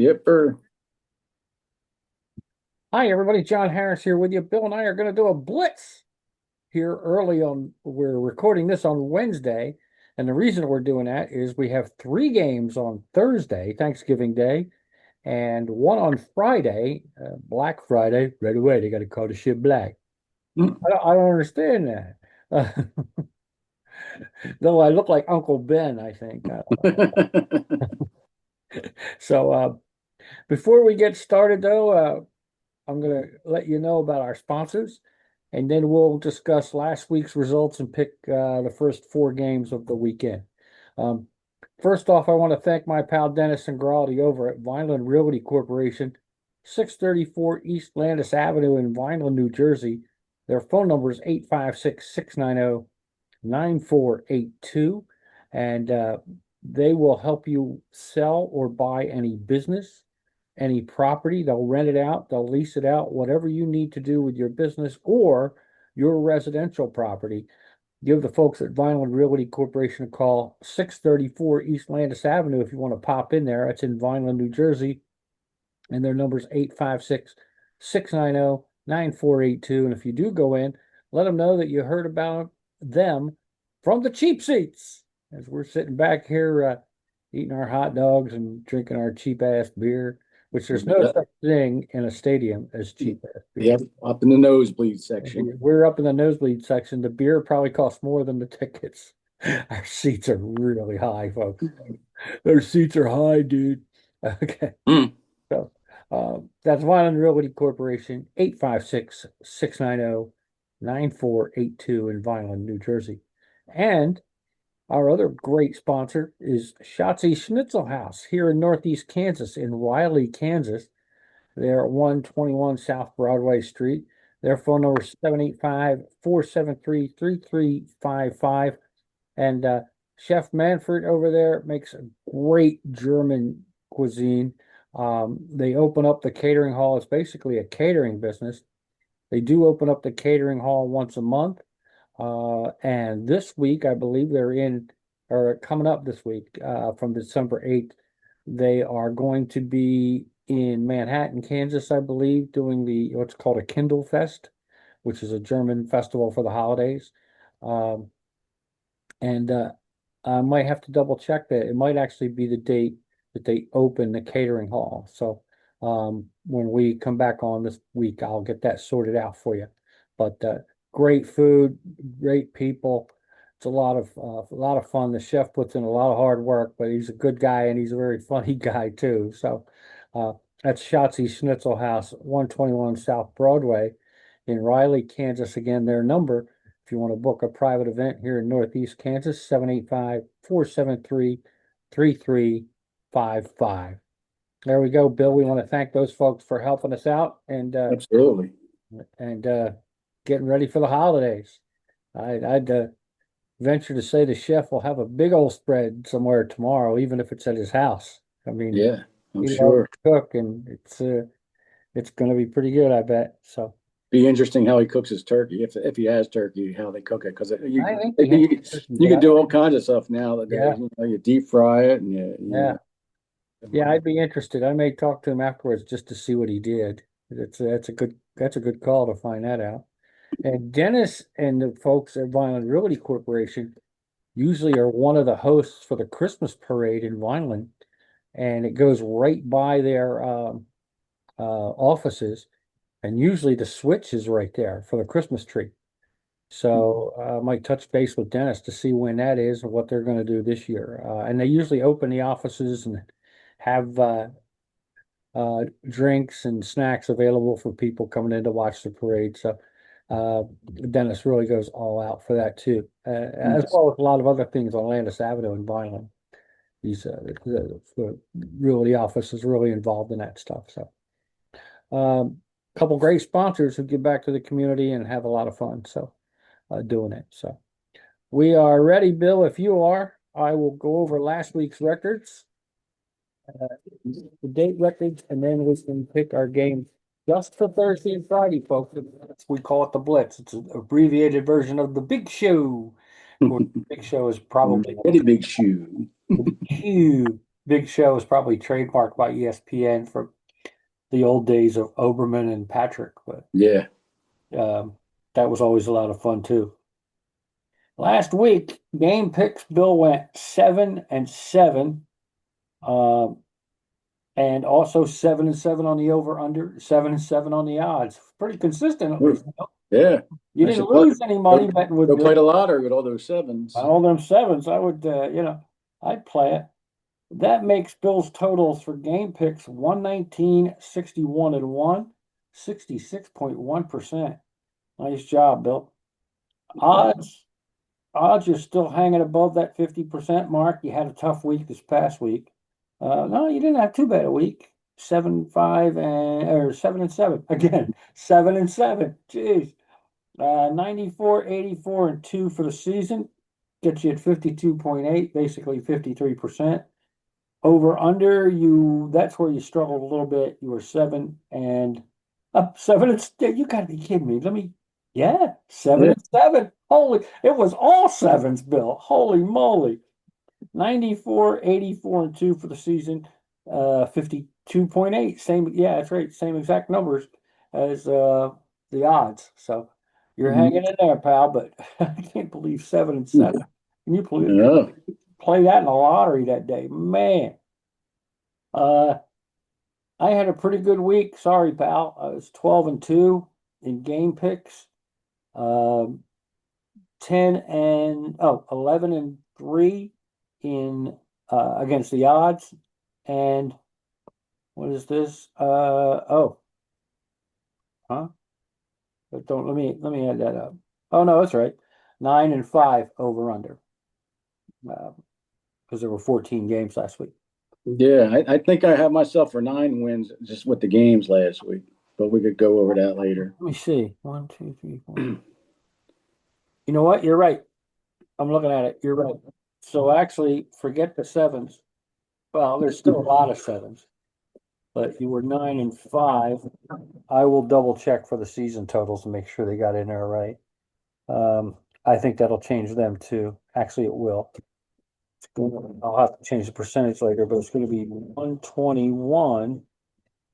Yep, Hi, everybody. John Harris here with you. Bill and I are going to do a blitz here early on. We're recording this on Wednesday. And the reason we're doing that is we have three games on Thursday, Thanksgiving Day, and one on Friday, Black Friday. Right away, they got to call the shit black. I don't understand that. Though I look like Uncle Ben, I think. So before we get started, though, I'm going to let you know about our sponsors, and then we'll discuss last week's results and pick the first four games of the weekend. Um, First off, I want to thank my pal Dennis and Graldi over at Vineland Realty Corporation, 634 East Landis Avenue in Vineland, New Jersey. Their phone number is 856-690-9482, and they will help you sell or buy any business, any property. They'll rent it out, they'll lease it out, whatever you need to do with your business or your residential property. Give the folks at Vineland Realty Corporation a call, 634 East Landis Avenue, if you want to pop in there. It's in Vineland, New Jersey. And their number is 856-690-9482. And if you do go in, let them know that you heard about them from the cheap seats. As we're sitting back here eating our hot dogs and drinking our cheap ass beer, which there's no Yep, such thing in a stadium as cheap ass beer. yep, up in the nosebleed section. We're up in the nosebleed section. The beer probably costs more than the tickets. Our seats are really high, folks. Their seats are high, dude. Okay. Mm. So that's Vineland Realty Corporation, 856-690-9482 in Vineland, New Jersey. And our other great sponsor is Schatzi Schnitzel House here in Northeast Kansas, in Riley, Kansas. They're at 121 South Broadway Street. Their phone number is 785-473-3355. And Chef Manfred over there makes a great German cuisine. They open up the catering hall. It's basically a catering business. They do open up the catering hall once a month. And this week, I believe they're in, or coming up this week, from December 8th, they are going to be in Manhattan, Kansas, I believe, doing what's called a Kindle Fest, which is a German festival for the holidays. Um, and I might have to double check that. It might actually be the date that they open the catering hall. So when we come back on this week, I'll get that sorted out for you. But great food, great people. It's a lot of fun. The chef puts in a lot of hard work, but he's a good guy and he's a very funny guy too. So uh, that's Schatzi Schnitzel House, 121 South Broadway in Riley, Kansas. Again, their number, if you want to book a private event here in Northeast Kansas, 785-473-3355. There we go, Bill. We want to thank those folks for helping us out Absolutely. and getting ready for the holidays. I'd venture to say the chef will have a big old spread somewhere tomorrow, even if it's at his house. I mean, Yeah, I'm he loves sure. to cook, and it's going to be pretty good, I bet. So Be interesting how he cooks his turkey, if he has turkey, how they cook it, because I you, think he has you turkey, you but can do all kinds of stuff nowadays. yeah, You deep fry it, and yeah. Yeah, I'd be interested. I may talk to him afterwards just to see what he did. That's a good call to find that out. And Dennis and the folks at Vineland Realty Corporation usually are one of the hosts for the Christmas parade in Vineland, and it goes right by their offices, and usually the switch is right there for the Christmas tree. So I might touch base with Dennis to see when that is and what they're going to do this year. And they usually open the offices and have drinks and snacks available for people coming in to watch the parade. So uh, Dennis really goes all out for that too, as Nice. well as a lot of other things on Landis Avenue in Vineland. He's the realty office is really involved in that stuff. So a couple great sponsors who give back to the community and have a lot of fun. So doing it. So we are ready, Bill. If you are, I will go over last week's records, uh, the date records, and then we can pick our games just for Thursday and Friday, folks. We call it the Blitz. It's an abbreviated version of the Big Show. Of course, the Big Show is probably Very big shoe. huge. Big Show is probably trademarked by ESPN for the old days of Oberman and Patrick, but Yeah. um, that was always a lot of fun too. Last week, game picks, Bill went 7-7, um, and also 7-7 on the over under, 7-7 on the odds. Pretty consistent at least. Yeah. You I didn't should play, lose any money betting with go play the Bill. lottery with all those sevens. All them sevens, I would, I'd play it. That makes Bill's totals for game picks 119, 61 and 1, 66.1%. Nice job, Bill. Odds, odds are still hanging above that 50% mark. You had a tough week this past week. No, you didn't have too bad a week. 7-5 and or 7-7 again. 7-7. Jeez. 94, 84, and 2 for the season. Gets you at 52.8, basically 53%. Over under, that's where you struggled a little bit. You were 7 and you gotta be kidding me. Yeah, seven Yeah. and seven. Holy, it was all sevens, Bill. Holy moly. 94, 84, and 2 for the season. 52.8. Same, yeah, that's right. Same exact numbers as the odds. So you're Mhm. hanging in there, pal, but I can't believe 7-7. Can you Yeah. play that in the lottery that day? Man. Uh I had a pretty good week. Sorry, pal. I was 12-2 in game picks. Um 11-3 in against the odds. And what is this? Huh? But don't let me add that up. Oh no, that's right. 9-5 over under. Because there were 14 games last week. Yeah. I think I have myself for 9 wins just with the games last week, but we could go over that later. Let me see. 1, 2, 3, 4. You know what? You're right. I'm looking at it. You're right. So actually, forget the sevens. Well, there's still a lot of sevens, but you were 9-5. I will double check for the season totals and make sure they got in there right. I think that'll change them too. Actually, it will. I'll have to change the percentage later, but it's going to be 121.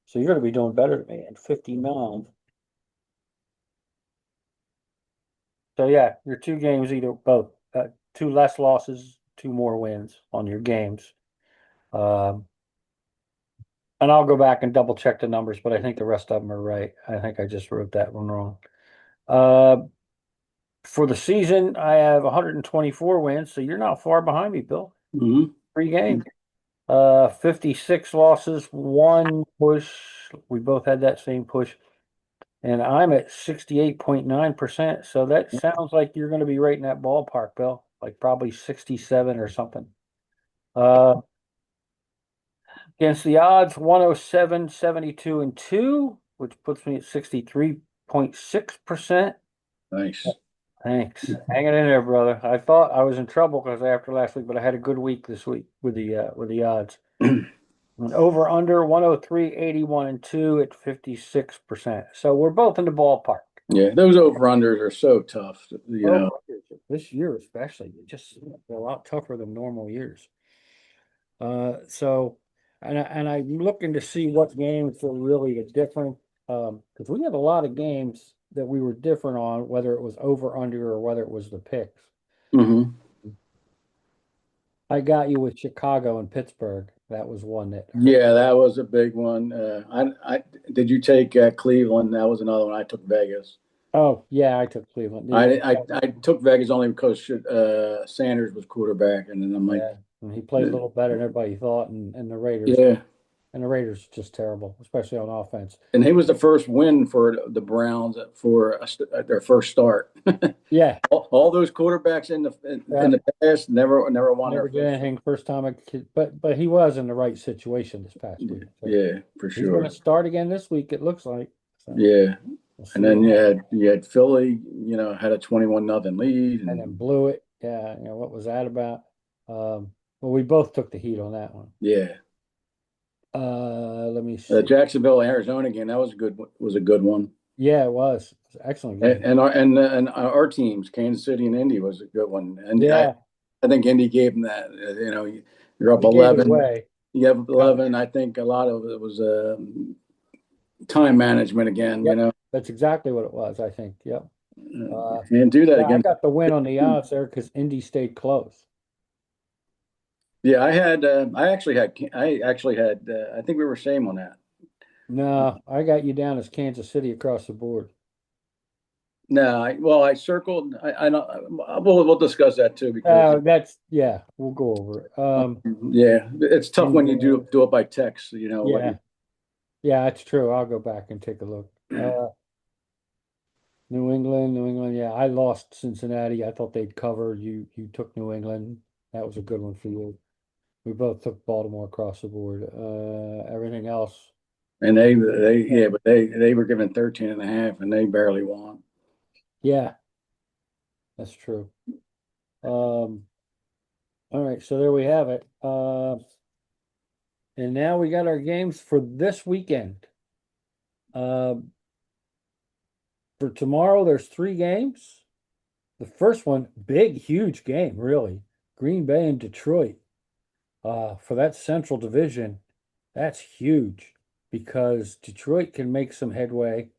So you're going to be doing better than me at 59. So yeah, your two games, either both, two less losses, two more wins on your games. Um, and I'll go back and double check the numbers, but I think the rest of them are right. I think I just wrote that one wrong. Uh, for the season, I have 124 wins, so you're not far behind me, Bill. Hmm. 3 games. 56 losses, one push. We both had that same push. And I'm at 68.9%. So that sounds like you're going to be right in that ballpark, Bill. Like probably 67 or something. Uh, Against the odds, 107, 72, and 2, which puts me at 63.6%. Nice. Thanks. Hanging in there, brother. I thought I was in trouble because after last week, but I had a good week this week with the odds. And over under 103, 81, and 2 at 56%. So we're both in the ballpark. Yeah, those over-unders are so tough, you know. This year especially, just a lot tougher than normal years. So and I'm looking to see what games are really different. Because we had a lot of games that we were different on, whether it was over under or whether it was the picks. Hmm. I got you with Chicago and Pittsburgh. That was one that hurt. Yeah, that was a big one. I did you take Cleveland? That was another one. I took Vegas. Oh yeah, I took Cleveland. I took Vegas only because Sanders was quarterback, and then I'm like, Yeah, and he played a little better than everybody thought, and the Raiders. yeah. And the Raiders are just terrible, especially on offense. And he was the first win for the Browns for their first start. Yeah, All those quarterbacks in the past never won never their did first. anything first time but he was in the right situation this past week. So Yeah, for he's going to sure. start again this week, it looks like. So Yeah, we'll see and then what you had Philly, had a 21-0 lead, and then and blew it. Yeah, what was that about? Well, we both took the heat on that one. yeah, Let me see. Jacksonville, Arizona game, that was a good one. Yeah, it was. It was an excellent game. And our teams, Kansas City and Indy, was a good one. And Yeah, I think Indy gave them that. You're up we gave it 11. away. you have 11. I think a lot of it was time management again, you Yep, know. that's exactly what it was, I think. Yep. You can't do that Yeah, I against. got the win on the odds there because Indy stayed close. Yeah, I actually had, I think we were same on that. No, I got you down as Kansas City across the board. No, I circled, I know, we'll discuss that too, because, Yeah, we'll go over it. yeah, it's tough when you And do it by text, you know, what yeah, you, yeah, that's true. I'll go back and take a look. New England. Yeah, I lost Cincinnati. I thought they'd cover. You took New England. That was a good one for you. We both took Baltimore across the board. Everything else. and yeah, but they were given 13 and a half and they barely won. Yeah, that's true. All right, so there we have it. And now we got our games for this weekend. Uh, for tomorrow, there's 3 games. The first one, big, huge game, really. Green Bay and Detroit. For that Central Division, that's huge because Detroit can make some headway.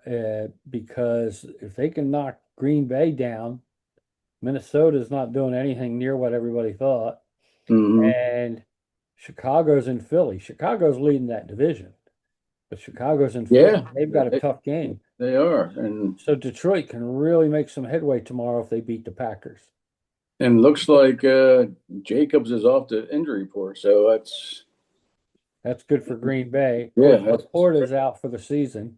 Because if they can knock Green Bay down, Minnesota's not doing anything near what everybody thought. Hmm. And Chicago's in Philly. Chicago's leading that division, but Chicago's in Philly. Yeah, They've got a tough game. they are. So Detroit can really make some headway tomorrow if they beat the Packers. And looks like Jacobs is off the injury report, so That's good for Green Bay. Of yeah, course, that's Laporta's out for the season,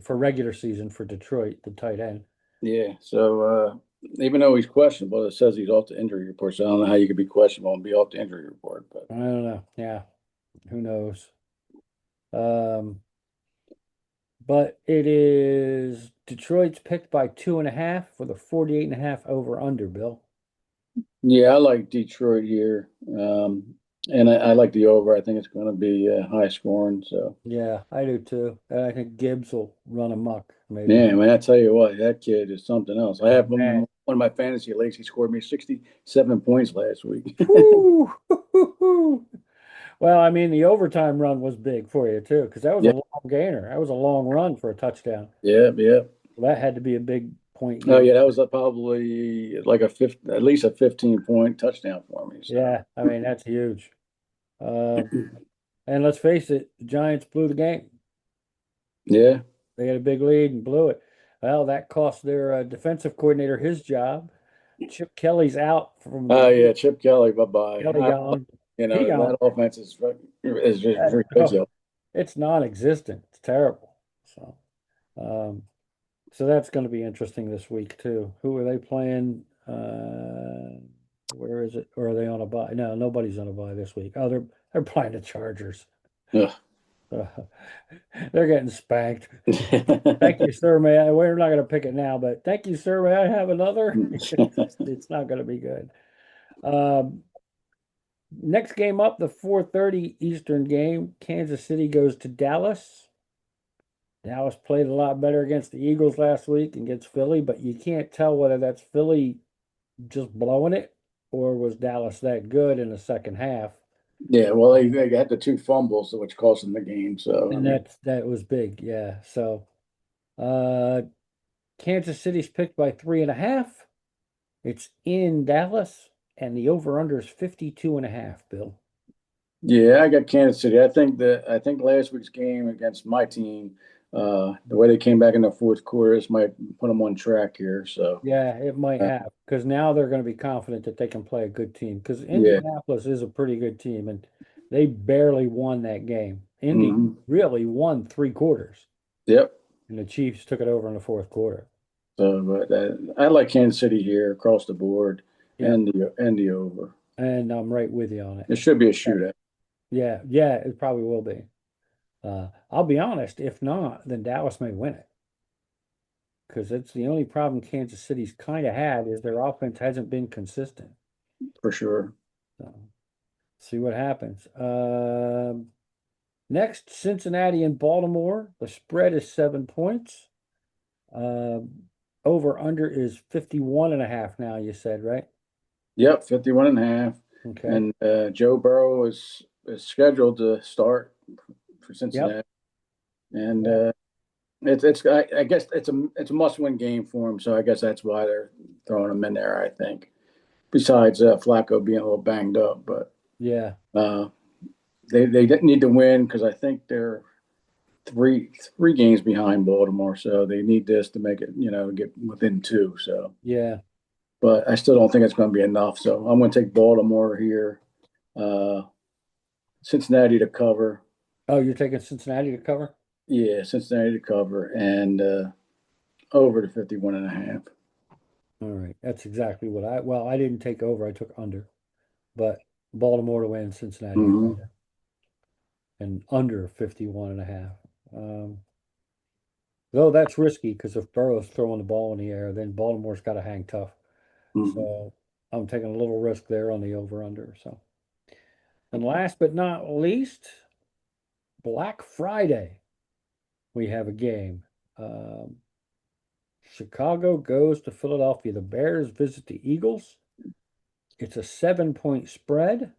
for regular season for Detroit, the tight end. yeah. So even though he's questionable, it says he's off the injury report. So I don't know how you could be questionable and be off the injury report. But I don't know. Yeah, who knows? Um, but it is Detroit's picked by 2.5 for the 48.5 over under, Bill. yeah, I like Detroit here, and I like the over. I think it's going to be high scoring. So Yeah, I do too. And I think Gibbs will run amok, maybe. yeah, man, I tell you what, that kid is something else. I have Man. one of my fantasy leagues. He scored me 67 points last week. Whew. Well, I mean, the overtime run was big for you too, because that was a Yeah, long gainer. That was a long run for a touchdown. yeah, yeah. Well, that had to be a big point Oh game. yeah, that was probably like at least a 15-point touchdown for me. So Yeah, I mean, that's huge. Um, and let's face it, the Giants blew the game. yeah. They had a big lead and blew it. Well, that cost their defensive coordinator his job. Chip Kelly's out from Oh the yeah, Chip Kelly, bye bye. Kelly gone. You He know that gone. offense is just ridiculous. It's non-existent. It's terrible. So, um, so that's going to be interesting this week too. Who are they playing? Where is it? Or are they on a bye? No, nobody's on a bye this week. Oh, they're playing the Chargers. Ugh. They're getting spanked. Thank you, sir. We're not going to pick it now, but thank you, sir. May I have another? It's not going to be good. Um, Next game up, the 4:30 Eastern game. Kansas City goes to Dallas. Dallas played a lot better against the Eagles last week and against Philly, but you can't tell whether that's Philly just blowing it or was Dallas that good in the second half. Yeah, well, they got the 2 fumbles, which cost them the game. So I And mean, that was big, yeah. So uh Kansas City's picked by 3.5. It's in Dallas, and the over-under is 52.5, Bill. yeah, I got Kansas City. I think last week's game against my team, the way they came back in the fourth quarter, this might put them on track here. So Yeah, it might uh, have because now they're going to be confident that they can play a good team because yeah, Indianapolis is a pretty good team and they barely won that game. Indy hmm, really won 3 quarters yep. and the Chiefs took it over in the fourth quarter. So, but I like Kansas City here across the board Yeah, and the over. and I'm right with you on it. It should be a shootout Yeah, yeah, it probably will be. I'll be honest, if not, then Dallas may win it because it's the only problem Kansas City's kind of had is their offense hasn't been consistent. for sure. So, see what happens. Next, Cincinnati and Baltimore. The spread is 7 points. Over under is 51.5 now, you said, right? Yep, 51 and a half. Okay. And Joe Burrow is is scheduled to start for Yep. Cincinnati, and Yeah. I guess it's a must-win game for them. So I guess that's why they're throwing him in there. I think. Besides Flacco being a little banged up, but Yeah. uh, they didn't need to win because I think they're three games behind Baltimore, so they need this to make it, get within two. So, Yeah. but I still don't think it's going to be enough. So I'm going to take Baltimore here, uh, Cincinnati to cover. Oh, you're taking Cincinnati to cover? Yeah, Cincinnati to cover and over to 51.5. All right. That's exactly what I didn't take over. I took under, but Baltimore to win, Cincinnati to Mm-hmm. cover, and under 51 and a half. Though that's risky because if Burrow's throwing the ball in the air, then Baltimore's got to hang tough. Mm-hmm. So I'm taking a little risk there on the over under. So, and last but not least, Black Friday, we have a game. Um, Chicago goes to Philadelphia. The Bears visit the Eagles. It's a 7-point spread,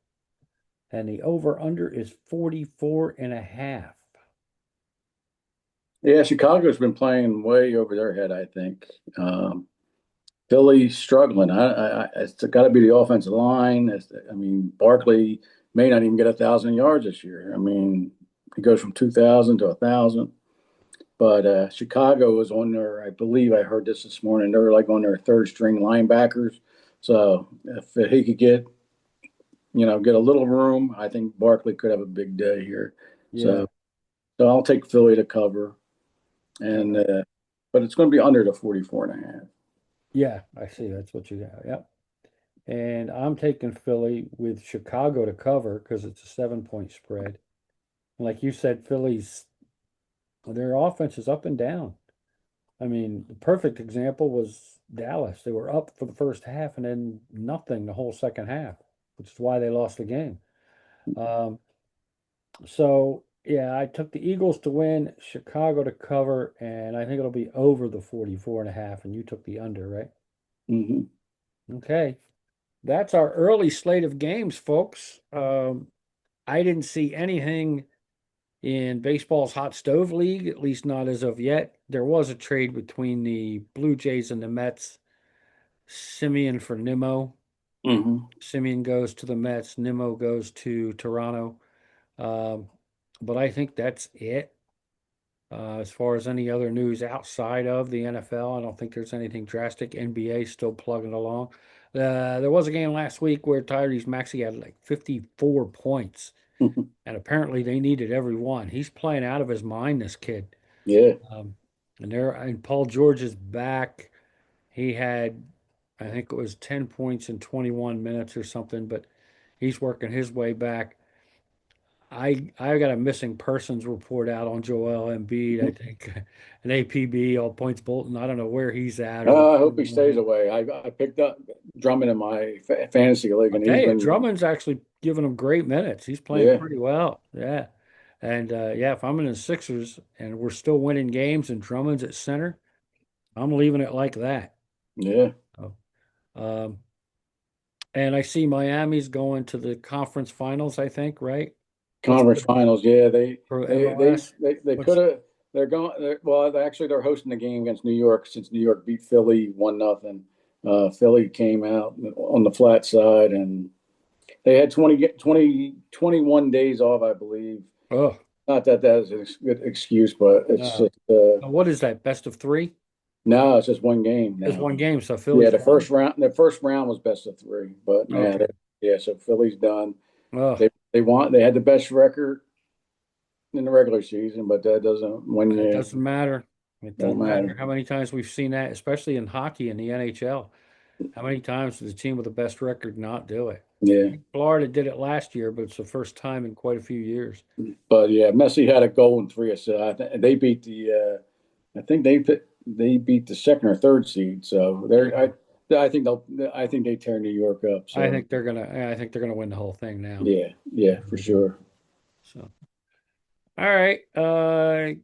and the over under is 44 and a half. Yeah, Chicago's been playing way over their head, I think. Um, Philly struggling. It's got to be the offensive line. I mean, Barkley may not even get 1,000 yards this year. I mean, he goes from 2,000 to 1,000. But Chicago is on their, I believe I heard this morning, they're like on their third string linebackers. So if he could get a little room, I think Barkley could have a big day here. Yeah. So I'll take Philly to cover, All and right. but it's going to be under the 44.5. Yeah, I see. That's what you got. Yep. And I'm taking Philly with Chicago to cover because it's a 7-point spread. Like you said, their offense is up and down. I mean, the perfect example was Dallas. They were up for the first half and then nothing the whole second half, which is why they lost the game. Um, so yeah, I took the Eagles to win, Chicago to cover, and I think it'll be over the 44 and a half, and you took the under, right? Mm-hmm. Okay. That's our early slate of games, folks. I didn't see anything in baseball's hot stove league, at least not as of yet. There was a trade between the Blue Jays and the Mets. Simeon for Nimmo. Mm-hmm. Simeon goes to the Mets. Nimmo goes to Toronto. Um, but I think that's it. As far as any other news outside of the NFL, I don't think there's anything drastic. NBA still plugging along. There was a game last week where Tyrese Maxey had like 54 points, and apparently they needed every one. He's playing out of his mind, this kid. Yeah. Um, and Paul George is back. He had, I think it was 10 points in 21 minutes or something, but he's working his way back. I got a missing persons report out on Joel Embiid. I think an APB, all points bulletin. I don't know where he's at or what's I hope he going on. stays away. I picked up Drummond in my fantasy league, I and tell he's you, been, Drummond's actually giving him great minutes. He's playing yeah, pretty well. Yeah. And yeah, if I'm in the Sixers and we're still winning games and Drummond's at center, I'm leaving it like that. yeah. So, um, and I see Miami's going to the conference finals, I think, right? What's Conference the finals, yeah. for They they MLS? they, they could What's have. Well, they're hosting the game against New York since New York beat Philly 1-0. Philly came out on the flat side, and they had 21 days off, I believe. oh Not that that is a good excuse, but it's no. just What is that? Best of three? no, it's just one game There's now. one game, so Yeah, Philly's the done. first round was best of three, but yeah, Okay. yeah. So Philly's done. Oh, They had the best record in the regular season, but that doesn't when it you doesn't matter. It don't doesn't matter matter. how many times we've seen that, especially in hockey in the NHL. How many times does the team with the best record not do it? Yeah, Florida did it last year, but it's the first time in quite a few years. but yeah, Messi had a goal and three assists. They beat I think they beat the second or third seed. So Yeah. I think they tear New York up. So I think they're gonna win the whole thing now. yeah, yeah, I for really do. sure. So, all right.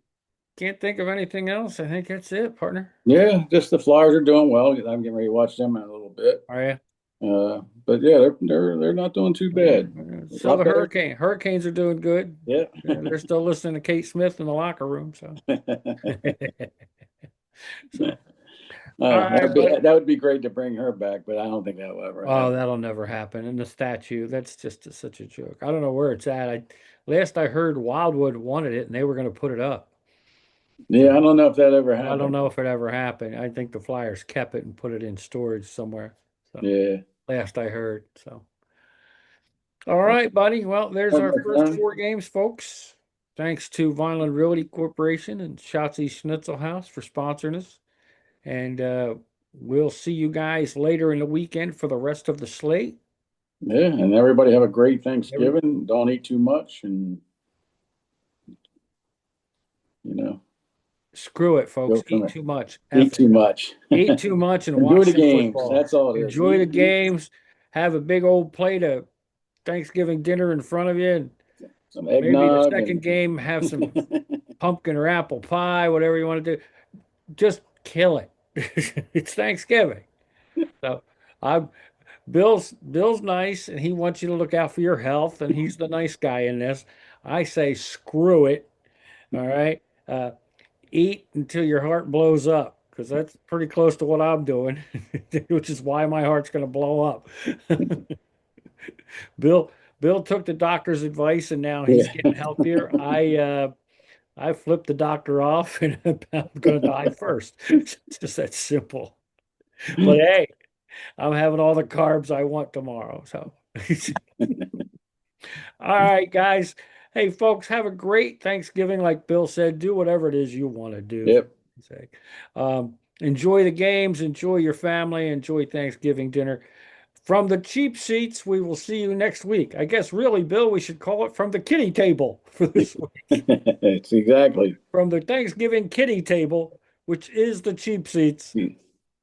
Can't think of anything else. I think that's it, partner. Yeah, just the Flyers are doing well. I'm getting ready to watch them in a little bit. Are you? But yeah, they're not doing too bad. A So lot the better. Hurricanes are doing good. Yeah. They're still listening to Kate Smith in the locker room. So, so all right, buddy. That would be great to bring her back, but I don't think that will ever Oh, happen. that'll never happen. And the statue, that's just such a joke. I don't know where it's at. Last I heard Wildwood wanted it and they were going to put it up. Yeah, I So don't know if that ever I don't happened. know if it ever happened. I think the Flyers kept it and put it in storage somewhere. So Yeah. last I heard. So all right, buddy. Well, there's All our right, my first friend. four games, folks. Thanks to Vineland Realty Corporation and Schatzi Schnitzel House for sponsoring us. And we'll see you guys later in the weekend for the rest of the slate. Yeah, and everybody have a great Every, Thanksgiving. Don't eat too much, and you know, Screw it, go folks. from Eat it. too much. Eat F too it. much. Eat too much and Enjoy watch the some games. football. That's all it is. Enjoy the games. Have a big old plate of Thanksgiving dinner in front of you. And Some maybe the eggnog second and game, have some pumpkin or apple pie, whatever you want to do. Just kill it. It's Thanksgiving. So I Bill's nice and he wants you to look out for your health and he's the nice guy in this. I say screw it. All right. Eat until your heart blows up because that's pretty close to what I'm doing, which is why my heart's going to blow up. Bill Bill took the doctor's advice and now he's yeah. getting healthier. I flipped the doctor off and I'm going to die first. It's just that simple. But hey, I'm having all the carbs I want tomorrow. So, all right, guys. Hey, folks, have a great Thanksgiving. Like Bill said, do whatever it is you want to do. For Yep. God's sake. Enjoy the games, enjoy your family, enjoy Thanksgiving dinner. From the cheap seats, we will see you next week. I guess, really, Bill, we should call it from the kitty table for this week. It's exactly. From the Thanksgiving kitty table, which is the cheap seats.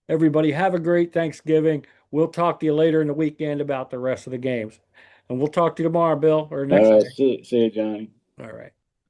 Everybody, have a great Thanksgiving. We'll talk to you later in the weekend about the rest of the games. And we'll talk to you tomorrow, Bill, or next All right. day. See you, Johnny. All right.